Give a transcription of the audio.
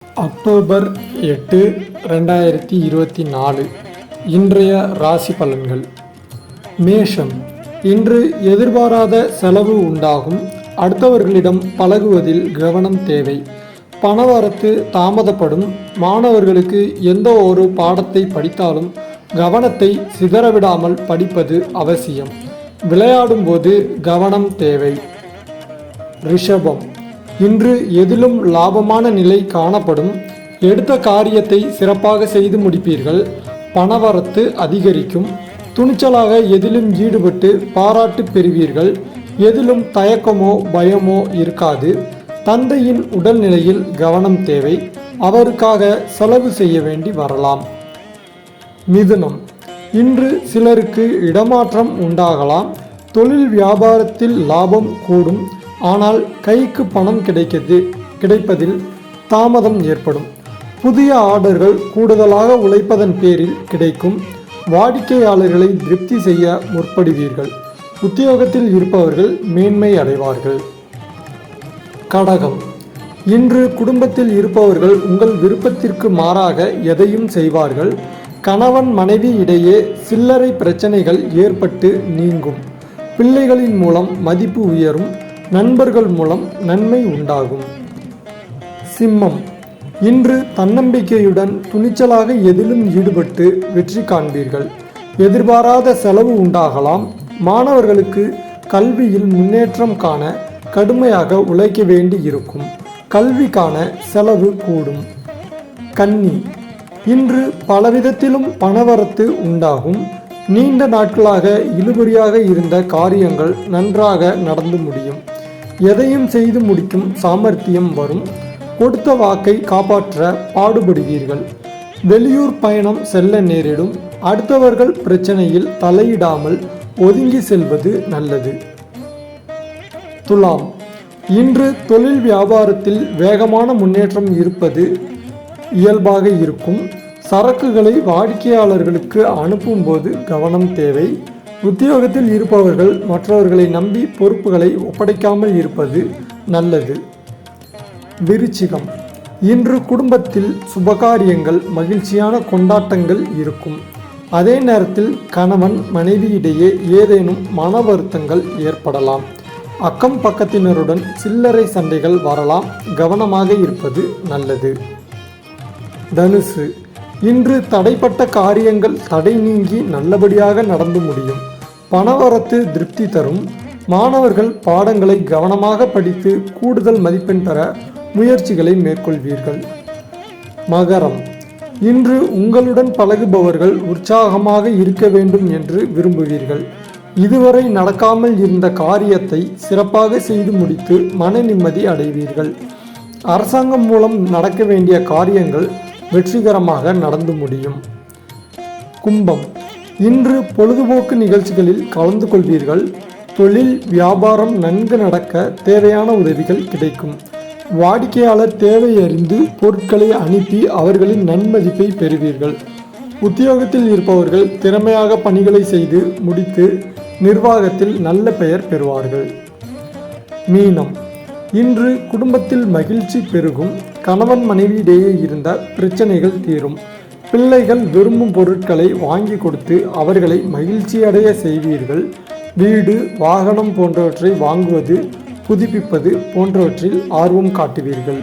October 8, 2024 இன்றைய ராசி பலன்கள். மேஷம். இன்று எதிர்பாராத செலவு உண்டாகும். அடுத்தவர்களிடம் பழகுவதில் கவனம் தேவை. பணவரத்து தாமதப்படும். மாணவர்களுக்கு எந்த ஒரு பாடத்தை படித்தாலும் கவனத்தை சிதறவிடாமல் படிப்பது அவசியம். விளையாடும்போது கவனம் தேவை. ரிஷபம். இன்று எதிலும் லாபமான நிலை காணப்படும். எடுத்த காரியத்தை சிறப்பாக செய்து முடிப்பீர்கள். பணவரத்து அதிகரிக்கும். துணிச்சலாக எதிலும் ஈடுபட்டு பாராட்டு பெறுவீர்கள். எதிலும் தயக்கமோ பயமோ இருக்காது. தந்தையின் உடல்நிலையில் கவனம் தேவை. அவருக்காக செலவு செய்ய வேண்டி வரலாம். மிதுனம். இன்று சிலருக்கு இடமாற்றம் உண்டாகலாம். தொழில் வியாபாரத்தில் லாபம் கூடும். ஆனால் கைக்கு பணம் கிடைப்பதில் தாமதம் ஏற்படும். புதிய ஆர்டர்கள் கூடுதலாக உழைப்பதன் பேரில் கிடைக்கும். வாடிக்கையாளர்களை திருப்தி செய்ய முற்படுவீர்கள். உத்தியோகத்தில் இருப்பவர்கள் மேன்மை அடைவார்கள். கடகம். இன்று குடும்பத்தில் இருப்பவர்கள் உங்கள் விருப்பத்திற்கு மாறாக எதையும் செய்வார்கள். கணவன் மனைவி இடையே சில்லறை பிரச்சனைகள் ஏற்பட்டு நீங்கும். பிள்ளைகளின் மூலம் மதிப்பு உயரும். நண்பர்கள் மூலம் நன்மை உண்டாகும். சிம்மம். இன்று தன்னம்பிக்கையுடன் துணிச்சலாக எதிலும் ஈடுபட்டு வெற்றி காண்பீர்கள். எதிர்பாராத செலவு உண்டாகலாம். மாணவர்களுக்கு கல்வியில் முன்னேற்றம் காண கடுமையாக உழைக்க வேண்டி இருக்கும். கல்விக்கான செலவு கூடும். கன்னி. இன்று பலவிதத்திலும் பணவரத்து உண்டாகும். நீண்ட நாட்களாக இழுபறியாக இருந்த காரியங்கள் நன்றாக நடந்து முடியும். எதையும் செய்து முடிக்கும் சாமர்த்தியம் வரும். கொடுத்த வாக்கை காப்பாற்ற பாடுபடுவீர்கள். வெளியூர் பயணம் செல்ல நேரிடும். அடுத்தவர்கள் பிரச்சனையில் தலையிடாமல் ஒதுங்கி செல்வது நல்லது. துலாம். இன்று தொழில் வியாபாரத்தில் வேகமான முன்னேற்றம் இருப்பது இயல்பாக இருக்கும். சரக்குகளை வாடிக்கையாளர்களுக்கு அனுப்பும்போது கவனம் தேவை. உத்தியோகத்தில் இருப்பவர்கள் மற்றவர்களை நம்பி பொறுப்புகளை ஒப்படைக்காமல் இருப்பது நல்லது. விருச்சிகம். இன்று குடும்பத்தில் சுபகாரியங்கள் மகிழ்ச்சியான கொண்டாட்டங்கள் இருக்கும். அதே நேரத்தில் கணவன் மனைவியிடையே ஏதேனும் மன வருத்தங்கள் ஏற்படலாம். அக்கம் பக்கத்தினருடன் சில்லறை சண்டைகள் வரலாம். கவனமாக இருப்பது நல்லது. தனுசு. இன்று தடைப்பட்ட காரியங்கள் தடை நீங்கி நல்லபடியாக நடந்து முடியும். பணவரத்து திருப்தி தரும். மாணவர்கள் பாடங்களை கவனமாக படித்து கூடுதல் மதிப்பெண் பெற முயற்சிகளை மேற்கொள்வீர்கள். மகரம். இன்று உங்களுடன் பழகுபவர்கள் உற்சாகமாக இருக்க வேண்டும் என்று விரும்புவீர்கள். இதுவரை நடக்காமல் இருந்த காரியத்தை சிறப்பாக செய்து முடித்து மன நிம்மதி அடைவீர்கள். அரசாங்கம் மூலம் நடக்க வேண்டிய காரியங்கள் வெற்றிகரமாக நடந்து முடியும். கும்பம். இன்று பொழுதுபோக்கு நிகழ்ச்சிகளில் கலந்து கொள்வீர்கள். தொழில் வியாபாரம் நன்கு நடக்க தேவையான உதவிகள் கிடைக்கும். வாடிக்கையாளர் தேவை அறிந்து பொருட்களை அனுப்பி அவர்களின் நன்மதிப்பை பெறுவீர்கள். உத்தியோகத்தில் இருப்பவர்கள் திறமையாக பணிகளை செய்து முடித்து நிர்வாகத்தில் நல்ல பெயர் பெறுவார்கள். மீனம். இன்று குடும்பத்தில் மகிழ்ச்சி பெருகும். கணவன் மனைவியிடையே இருந்த பிரச்சனைகள் தீரும். பிள்ளைகள் விரும்பும் பொருட்களை வாங்கி கொடுத்து அவர்களை மகிழ்ச்சியடைய செய்வீர்கள். வீடு வாகனம் போன்றவற்றை வாங்குவது புதுப்பிப்பது போன்றவற்றில் ஆர்வம் காட்டுவீர்கள்.